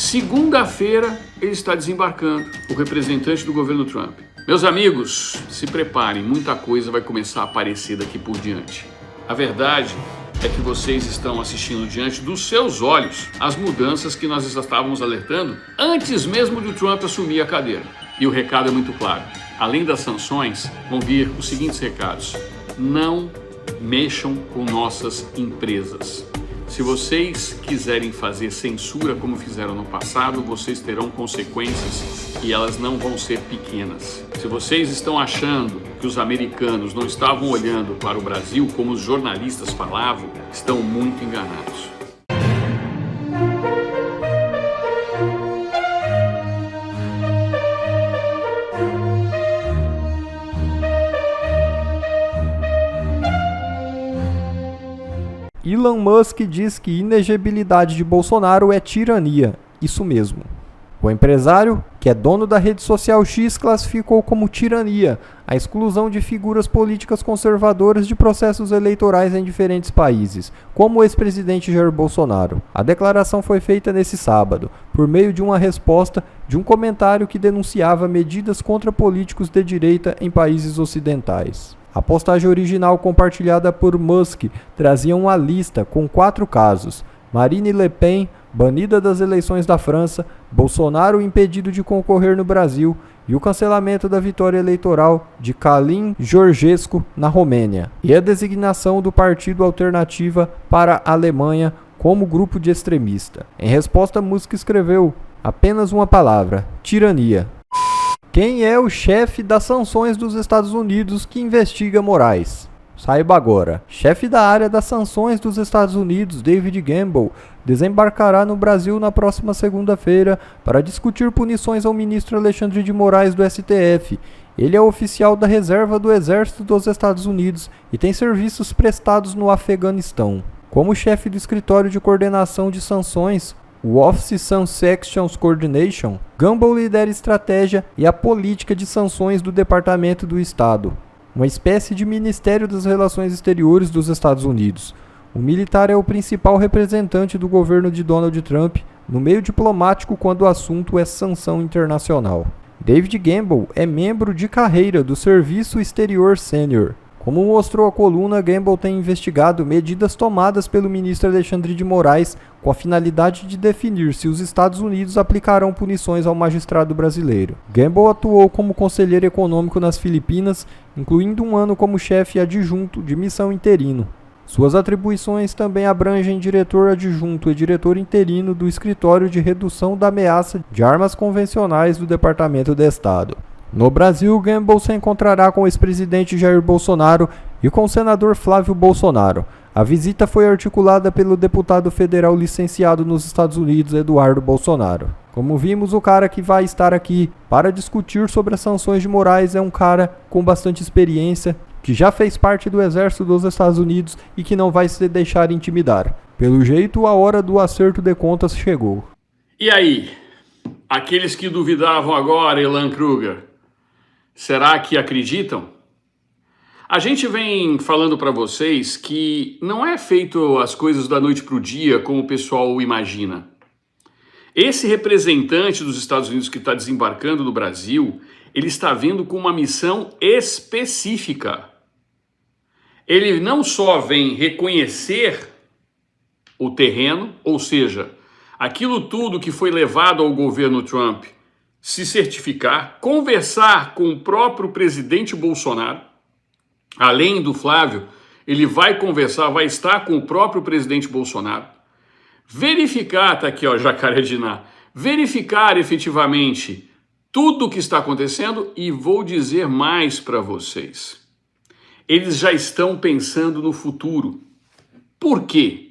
Segunda-feira ele está desembarcando, o representante do governo Trump. Meus amigos, se preparem, muita coisa vai começar a aparecer daqui por diante. A verdade é que vocês estão assistindo diante dos seus olhos as mudanças que nós já estávamos alertando antes mesmo de Trump assumir a cadeira. E o recado é muito claro. Além das sanções, vão vir os seguintes recados. Não mexam com nossas empresas. Se vocês quiserem fazer censura como fizeram no passado, vocês terão consequências e elas não vão ser pequenas. Se vocês estão achando que os americanos não estavam olhando para o Brasil como os jornalistas falavam, estão muito enganados. Elon Musk diz que inegibilidade de Bolsonaro é tirania. Isso mesmo. O empresário, que é dono da rede social X, classificou como tirania a exclusão de figuras políticas conservadoras de processos eleitorais em diferentes países, como o ex-presidente Jair Bolsonaro. A declaração foi feita nesse sábado, por meio de uma resposta de um comentário que denunciava medidas contra políticos de direita em países ocidentais. A postagem original compartilhada por Musk trazia uma lista com 4 casos: Marine Le Pen, banida das eleições da França, Bolsonaro impedido de concorrer no Brasil e o cancelamento da vitória eleitoral de Călin Georgescu na Romênia, e a designação do Partido Alternativa para a Alemanha como grupo de extremista. Em resposta, Musk escreveu apenas uma palavra: tirania. Quem é o chefe das sanções dos Estados Unidos que investiga Moraes? Saiba agora. Chefe da área das sanções dos Estados Unidos, David Gamble, desembarcará no Brasil na próxima segunda-feira para discutir punições ao ministro Alexandre de Moraes do STF. Ele é oficial da reserva do Exército dos Estados Unidos e tem serviços prestados no Afeganistão. Como chefe do escritório de coordenação de sanções, o Office Sanctions Coordination, Gamble lidera a estratégia e a política de sanções do Departamento do Estado, uma espécie de Ministério das Relações Exteriores dos Estados Unidos. O militar é o principal representante do governo de Donald Trump no meio diplomático quando o assunto é sanção internacional. David Gamble é membro de carreira do Serviço Exterior Sênior. Como mostrou a coluna, Gamble tem investigado medidas tomadas pelo ministro Alexandre de Moraes com a finalidade de definir se os Estados Unidos aplicarão punições ao magistrado brasileiro. Gamble atuou como conselheiro econômico nas Filipinas, incluindo um ano como chefe adjunto de missão interino. Suas atribuições também abrangem diretor adjunto e diretor interino do Escritório de Redução da Ameaça de Armas Convencionais do Departamento de Estado. No Brasil, Gamble se encontrará com o ex-presidente Jair Bolsonaro e com o senador Flávio Bolsonaro. A visita foi articulada pelo deputado federal licenciado nos Estados Unidos, Eduardo Bolsonaro. Como vimos, o cara que vai estar aqui para discutir sobre as sanções de Moraes é um cara com bastante experiência, que já fez parte do exército dos Estados Unidos e que não vai se deixar intimidar. Pelo jeito, a hora do acerto de contas chegou. E aí? Aqueles que duvidavam agora, Elan Kruger, será que acreditam? A gente vem falando para vocês que não é feito as coisas da noite para o dia como o pessoal imagina. Esse representante dos Estados Unidos que está desembarcando no Brasil, ele está vindo com uma missão específica. Ele não só vem reconhecer o terreno, ou seja, aquilo tudo que foi levado ao governo Trump, se certificar, conversar com o próprio presidente Bolsonaro. Além do Flávio, ele vai conversar, vai estar com o próprio presidente Bolsonaro. Verificar, tá aqui ó, Jacaré Diná, verificar efetivamente tudo o que está acontecendo e vou dizer mais para vocês. Eles já estão pensando no futuro. Por quê?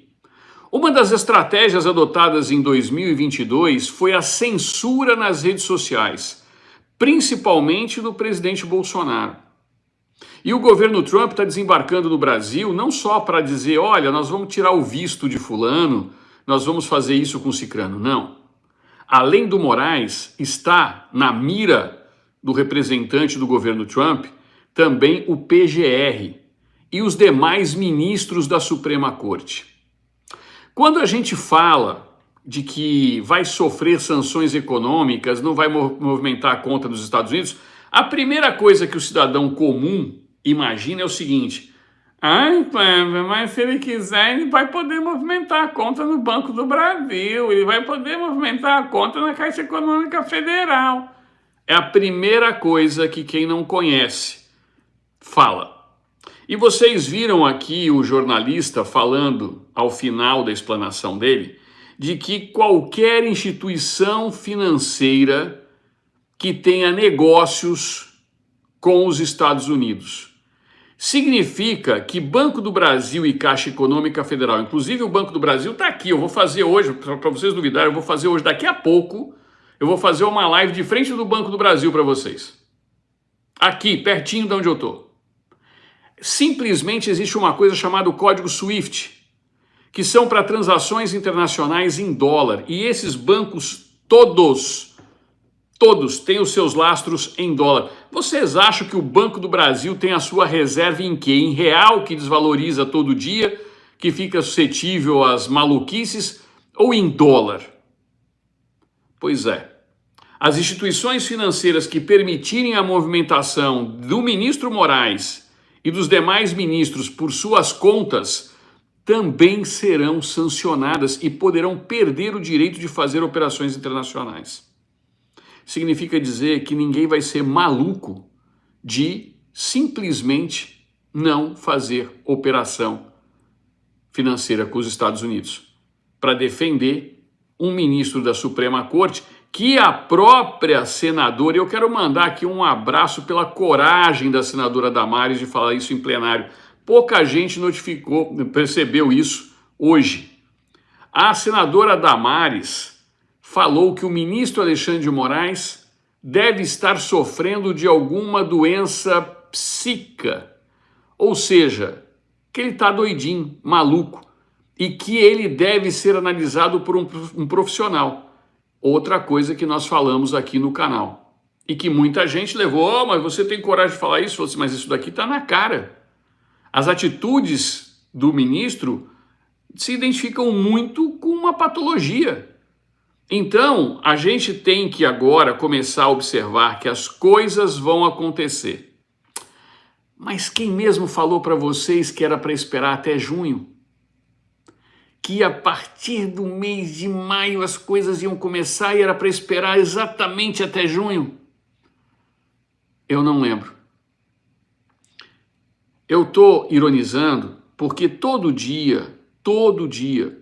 Uma das estratégias adotadas em 2022 foi a censura nas redes sociais, principalmente do presidente Bolsonaro. E o governo Trump está desembarcando no Brasil não só para dizer, olha, nós vamos tirar o visto de fulano, nós vamos fazer isso com cicrano, não. Além do Moraes, está na mira do representante do governo Trump também o PGR e os demais ministros da Suprema Corte. Quando a gente fala de que vai sofrer sanções econômicas, não vai movimentar a conta dos Estados Unidos, a primeira coisa que o cidadão comum imagina é o seguinte: ai, mas se ele quiser, ele vai poder movimentar a conta no Banco do Brasil, ele vai poder movimentar a conta na Caixa Econômica Federal. É a primeira coisa que quem não conhece fala. E vocês viram aqui o jornalista falando, ao final da explanação dele, de que qualquer instituição financeira que tenha negócios com os Estados Unidos significa que Banco do Brasil e Caixa Econômica Federal, inclusive o Banco do Brasil está aqui, eu vou fazer hoje, para vocês duvidarem, eu vou fazer hoje, daqui a pouco, eu vou fazer uma live de frente do Banco do Brasil para vocês. Aqui, pertinho de onde eu estou. Simplesmente existe uma coisa chamada o código SWIFT, que são para transações internacionais em dólar. E esses bancos todos têm os seus lastros em dólar. Vocês acham que o Banco do Brasil tem a sua reserva em quê? Em real, que desvaloriza todo dia, que fica suscetível às maluquices, ou em dólar? Pois é. As instituições financeiras que permitirem a movimentação do ministro Moraes e dos demais ministros por suas contas também serão sancionadas e poderão perder o direito de fazer operações internacionais. Significa dizer que ninguém vai ser maluco de simplesmente não fazer operação financeira com os Estados Unidos para defender um ministro da Suprema Corte que a própria senadora, eu quero mandar aqui um abraço pela coragem da senadora Damares de falar isso em plenário. Pouca gente percebeu isso hoje. A senadora Damares falou que o ministro Alexandre de Moraes deve estar sofrendo de alguma doença psíquica, ou seja, que ele está doidinho, maluco, e que ele deve ser analisado por um profissional. Outra coisa que nós falamos aqui no canal. E que muita gente levou, mas você tem coragem de falar isso? Falei assim, mas isso daqui está na cara. As atitudes do ministro se identificam muito com uma patologia. Então, a gente tem que agora começar a observar que as coisas vão acontecer. Mas quem mesmo falou para vocês que era para esperar até junho? Que a partir do mês de maio as coisas iam começar e era para esperar exatamente até junho? Eu não lembro. Eu estou ironizando porque todo dia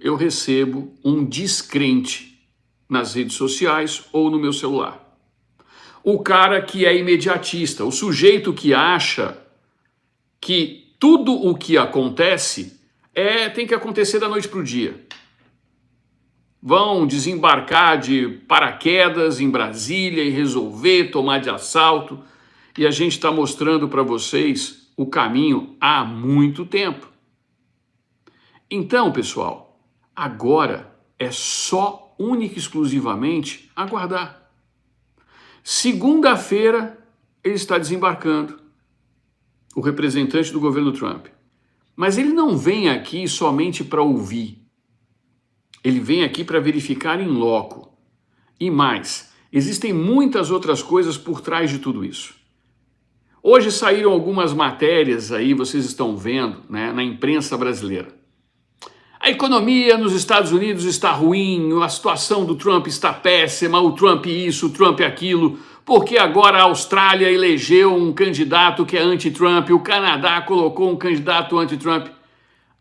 eu recebo um descrente nas redes sociais ou no meu celular. O cara que é imediatista, o sujeito que acha que tudo o que acontece tem que acontecer da noite para o dia. Vão desembarcar de paraquedas em Brasília e resolver tomar de assalto. E a gente está mostrando para vocês o caminho há muito tempo. Então, pessoal, agora é só, única e exclusivamente, aguardar. Segunda-feira, ele está desembarcando, o representante do governo Trump. Mas ele não vem aqui somente para ouvir. Ele vem aqui para verificar em loco. E mais, existem muitas outras coisas por trás de tudo isso. Hoje saíram algumas matérias aí, vocês estão vendo, né, na imprensa brasileira. A economia nos Estados Unidos está ruim, a situação do Trump está péssima, o Trump isso, o Trump aquilo, porque agora a Austrália elegeu um candidato que é anti-Trump, o Canadá colocou um candidato anti-Trump.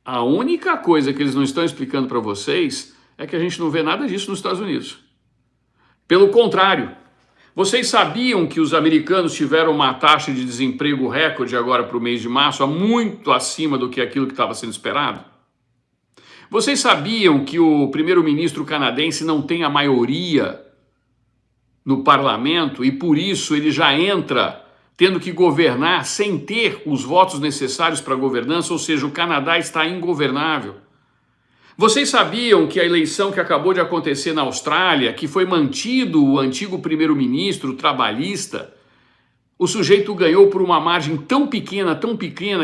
A única coisa que eles não estão explicando para vocês é que a gente não vê nada disso nos Estados Unidos. Pelo contrário, vocês sabiam que os americanos tiveram uma taxa de desemprego recorde agora para o mês de março, muito acima do que aquilo que estava sendo esperado? Vocês sabiam que o primeiro-ministro canadense não tem a maioria no parlamento e por isso ele já entra tendo que governar sem ter os votos necessários para a governança, ou seja, o Canadá está ingovernável. Vocês sabiam que a eleição que acabou de acontecer na Austrália, que foi mantido o antigo primeiro-ministro trabalhista, o sujeito ganhou por uma margem tão pequena,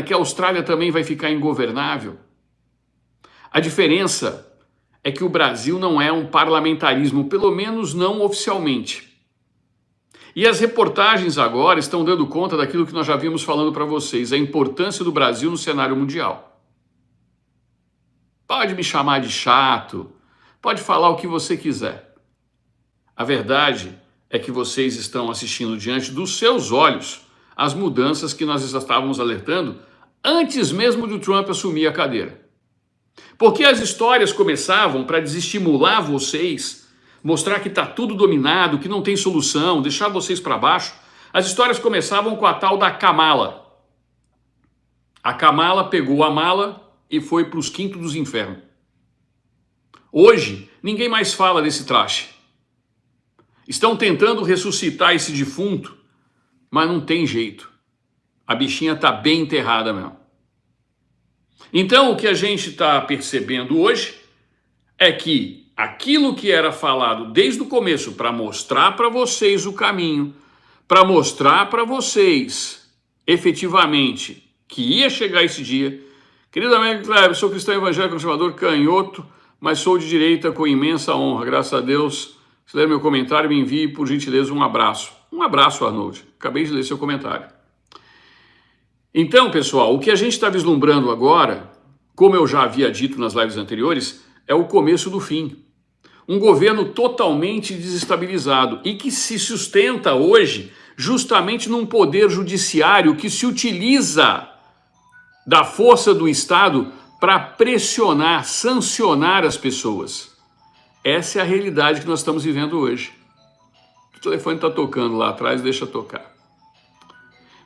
que a Austrália também vai ficar ingovernável? A diferença é que o Brasil não é um parlamentarismo, pelo menos não oficialmente. E as reportagens agora estão dando conta daquilo que nós já vimos falando para vocês, a importância do Brasil no cenário mundial. Pode me chamar de chato, pode falar o que você quiser. A verdade é que vocês estão assistindo diante dos seus olhos as mudanças que nós já estávamos alertando antes mesmo de o Trump assumir a cadeira. Porque as histórias começavam para desestimular vocês, mostrar que está tudo dominado, que não tem solução, deixar vocês para baixo. As histórias começavam com a tal da Kamala. A Kamala pegou a mala e foi para os quintos dos infernos. Hoje, ninguém mais fala desse traste. Estão tentando ressuscitar esse defunto, mas não tem jeito. A bichinha está bem enterrada mesmo. Então, o que a gente está percebendo hoje é que aquilo que era falado desde o começo para mostrar para vocês o caminho, para mostrar para vocês efetivamente que ia chegar esse dia. Querido amigo Cleber, sou cristão evangélico conservador canhoto, mas sou de direita com imensa honra, graças a Deus. Se ler meu comentário, me envie por gentileza um abraço. Um abraço, Arnold. Acabei de ler seu comentário. Então, pessoal, o que a gente está vislumbrando agora, como eu já havia dito nas lives anteriores, é o começo do fim. Um governo totalmente desestabilizado e que se sustenta hoje justamente num poder judiciário que se utiliza da força do Estado para pressionar, sancionar as pessoas. Essa é a realidade que nós estamos vivendo hoje. O telefone está tocando lá atrás, deixa tocar.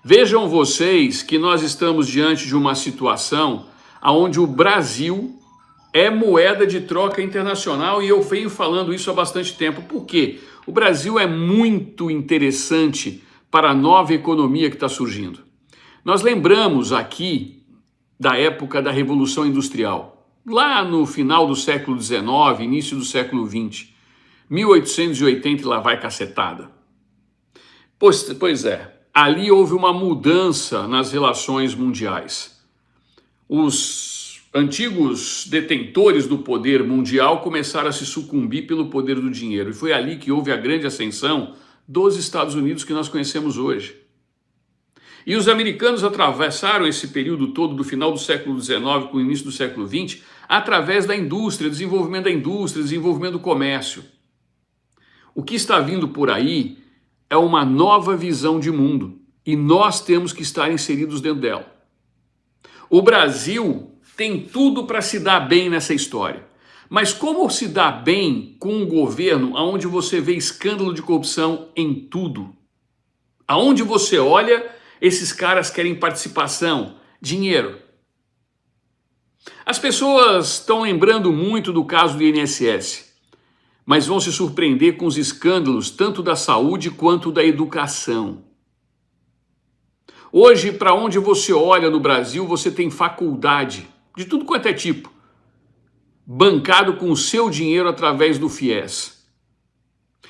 Vejam vocês que nós estamos diante de uma situação onde o Brasil é moeda de troca internacional e eu venho falando isso há bastante tempo. Por quê? O Brasil é muito interessante para a nova economia que está surgindo. Nós lembramos aqui da época da Revolução Industrial, lá no final do século XIX, início do século XX, 1880 e lá vai cacetada. Pois é, ali houve uma mudança nas relações mundiais. Os antigos detentores do poder mundial começaram a se sucumbir pelo poder do dinheiro. E foi ali que houve a grande ascensão dos Estados Unidos que nós conhecemos hoje. E os americanos atravessaram esse período todo do final do século XIX com o início do século XX através da indústria, desenvolvimento da indústria, desenvolvimento do comércio. O que está vindo por aí é uma nova visão de mundo e nós temos que estar inseridos dentro dela. O Brasil tem tudo para se dar bem nessa história. Mas como se dá bem com um governo onde você vê escândalo de corrupção em tudo? Aonde você olha, esses caras querem participação, dinheiro. As pessoas estão lembrando muito do caso do INSS, mas vão se surpreender com os escândalos tanto da saúde quanto da educação. Hoje, para onde você olha no Brasil, você tem faculdade de tudo quanto é tipo, bancado com o seu dinheiro através do FIES,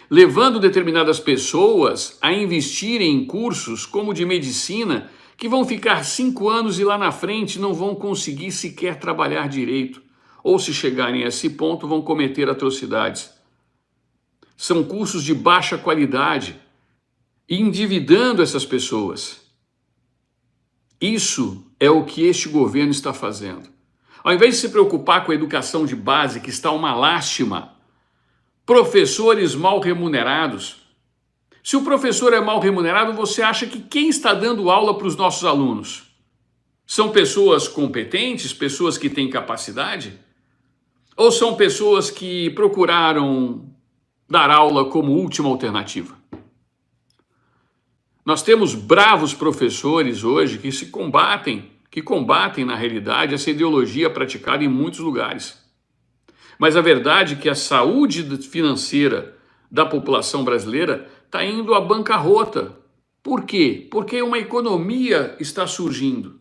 levando determinadas pessoas a investirem em cursos como de medicina que vão ficar 5 anos e lá na frente não vão conseguir sequer trabalhar direito, ou se chegarem a esse ponto vão cometer atrocidades. São cursos de baixa qualidade e endividando essas pessoas. Isso é o que este governo está fazendo. Ao invés de se preocupar com a educação de base, que está uma lástima, professores mal remunerados. Se o professor é mal remunerado, você acha que quem está dando aula para os nossos alunos? São pessoas competentes, pessoas que têm capacidade? Ou são pessoas que procuraram dar aula como última alternativa? Nós temos bravos professores hoje que combatem na realidade essa ideologia praticada em muitos lugares. Mas a verdade é que a saúde financeira da população brasileira está indo à bancarrota. Por quê? Porque uma economia está surgindo.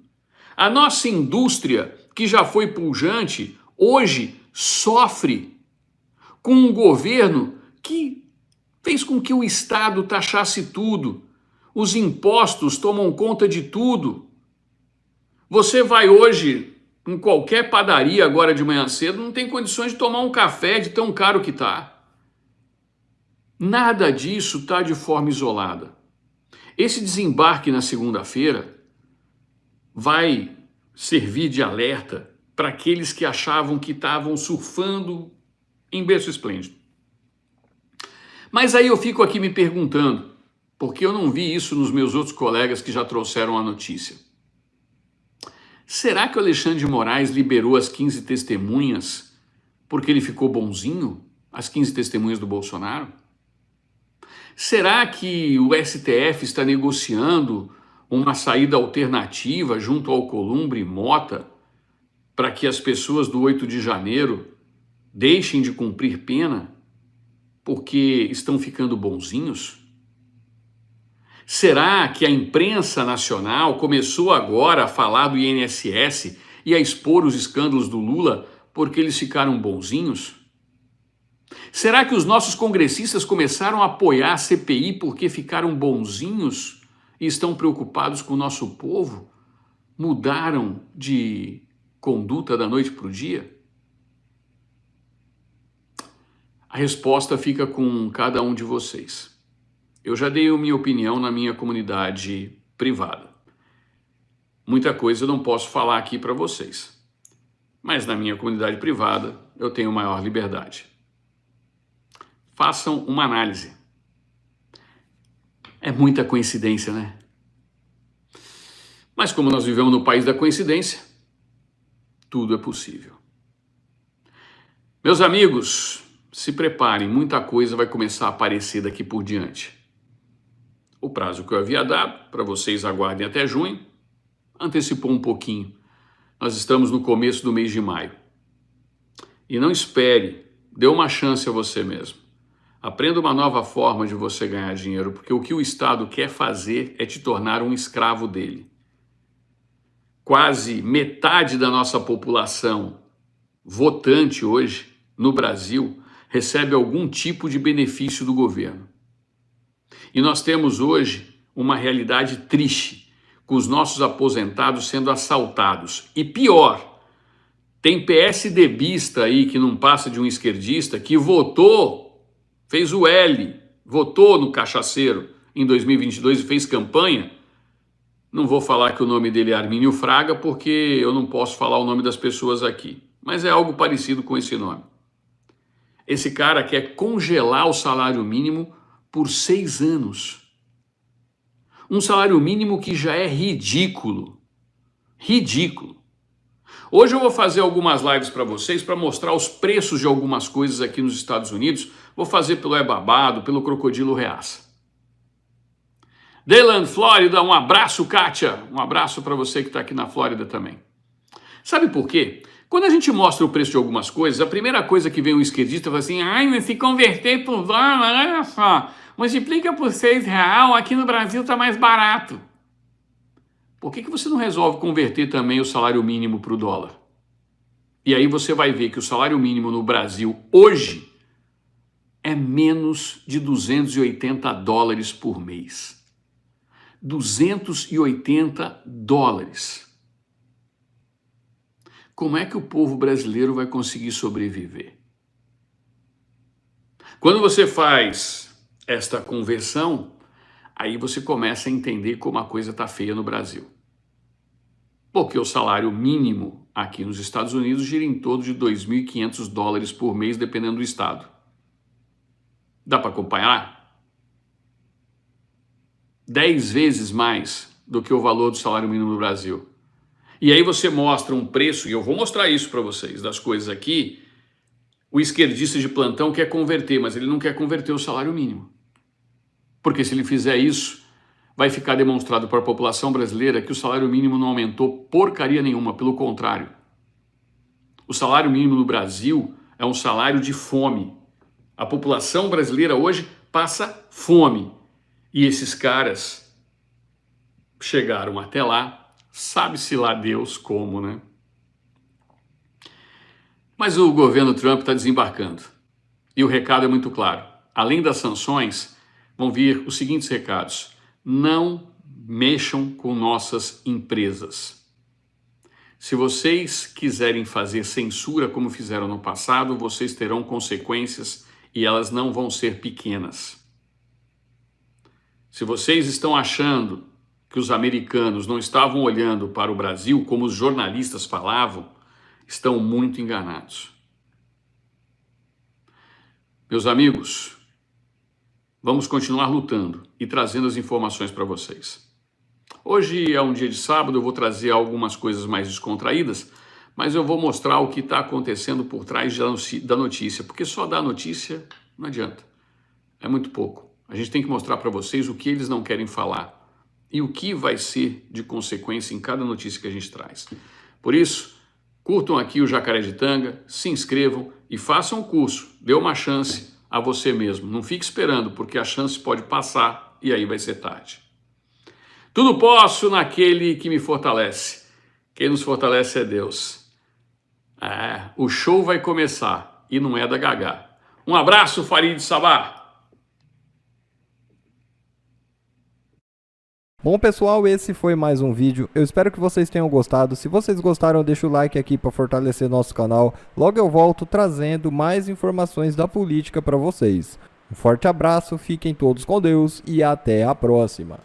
A nossa indústria, que já foi pujante, hoje sofre com um governo que fez com que o Estado taxasse tudo. Os impostos tomam conta de tudo. Você vai hoje em qualquer padaria agora de manhã cedo não tem condições de tomar um café de tão caro que está. Nada disso está de forma isolada. Esse desembarque na segunda-feira vai servir de alerta para aqueles que achavam que estavam surfando em berço esplêndido. Mas aí eu fico aqui me perguntando, porque eu não vi isso nos meus outros colegas que já trouxeram a notícia. Será que o Alexandre de Moraes liberou as 15 testemunhas porque ele ficou bonzinho? As 15 testemunhas do Bolsonaro? Será que o STF está negociando uma saída alternativa junto ao Alcolumbre e Mota para que as pessoas do 8 de janeiro deixem de cumprir pena porque estão ficando bonzinhos? Será que a imprensa nacional começou agora a falar do INSS e a expor os escândalos do Lula porque eles ficaram bonzinhos? Será que os nossos congressistas começaram a apoiar a CPI porque ficaram bonzinhos e estão preocupados com o nosso povo? Mudaram de conduta da noite para o dia? A resposta fica com cada um de vocês. Eu já dei a minha opinião na minha comunidade privada. Muita coisa eu não posso falar aqui para vocês, mas na minha comunidade privada eu tenho maior liberdade. Façam uma análise. É muita coincidência, né? Mas como nós vivemos no país da coincidência, tudo é possível. Meus amigos, se preparem, muita coisa vai começar a aparecer daqui por diante. O prazo que eu havia dado, para vocês aguardem até junho, antecipou um pouquinho. Nós estamos no começo do mês de maio. E não espere, dê uma chance a você mesmo. Aprenda uma nova forma de você ganhar dinheiro, porque o que o Estado quer fazer é te tornar um escravo dele. Quase metade da nossa população votante hoje, no Brasil, recebe algum tipo de benefício do governo. E nós temos hoje uma realidade triste, com os nossos aposentados sendo assaltados. E pior, tem PSDBista aí que não passa de um esquerdista que votou, fez o L, votou no cachaceiro em 2022 e fez campanha. Não vou falar que o nome dele é Armínio Fraga, porque eu não posso falar o nome das pessoas aqui, mas é algo parecido com esse nome. Esse cara quer congelar o salário mínimo por 6 anos. Um salário mínimo que já é ridículo. Ridículo. Hoje eu vou fazer algumas lives para vocês para mostrar os preços de algumas coisas aqui nos Estados Unidos. Vou fazer pelo É Babado, pelo Crocodilo Reaça. Dayland, Flórida, um abraço, Kátia. Um abraço para você que está aqui na Flórida também. Sabe por quê? Quando a gente mostra o preço de algumas coisas, a primeira coisa que vem um esquerdista fala assim, ai, mas se converter por dólar, olha só, multiplica por R$6, aqui no Brasil está mais barato. Por que você não resolve converter também o salário mínimo para o dólar? E aí você vai ver que o salário mínimo no Brasil hoje é menos de $280 por mês. $280. Como é que o povo brasileiro vai conseguir sobreviver? Quando você faz esta conversão, aí você começa a entender como a coisa está feia no Brasil. Porque o salário mínimo aqui nos Estados Unidos gira em torno de $2.500 por mês, dependendo do estado. Dá para acompanhar? 10 vezes mais do que o valor do salário mínimo no Brasil. E aí você mostra um preço, e eu vou mostrar isso para vocês, das coisas aqui. O esquerdista de plantão quer converter, mas ele não quer converter o salário mínimo. Porque se ele fizer isso, vai ficar demonstrado para a população brasileira que o salário mínimo não aumentou porcaria nenhuma, pelo contrário. O salário mínimo no Brasil é um salário de fome. A população brasileira hoje passa fome. E esses caras chegaram até lá, sabe-se lá Deus como, né? Mas o governo Trump está desembarcando. E o recado é muito claro. Além das sanções, vão vir os seguintes recados. Não mexam com nossas empresas. Se vocês quiserem fazer censura como fizeram no passado, vocês terão consequências e elas não vão ser pequenas. Se vocês estão achando que os americanos não estavam olhando para o Brasil como os jornalistas falavam, estão muito enganados. Meus amigos, vamos continuar lutando e trazendo as informações para vocês. Hoje é um dia de sábado, eu vou trazer algumas coisas mais descontraídas, mas eu vou mostrar o que está acontecendo por trás da notícia, porque só dar notícia não adianta, é muito pouco. A gente tem que mostrar para vocês o que eles não querem falar e o que vai ser de consequência em cada notícia que a gente traz. Por isso, curtam aqui o Jacareditanga, se inscrevam e façam o curso. Dê uma chance a você mesmo. Não fique esperando, porque a chance pode passar e aí vai ser tarde. Tudo posso naquele que me fortalece. Quem nos fortalece é Deus. O show vai começar e não é da Gagá. Um abraço, Farid Sabah. Bom pessoal, esse foi mais um vídeo, eu espero que vocês tenham gostado. Se vocês gostaram, deixa o like aqui para fortalecer nosso canal. Logo eu volto trazendo mais informações da política para vocês. Um forte abraço, fiquem todos com Deus e até a próxima.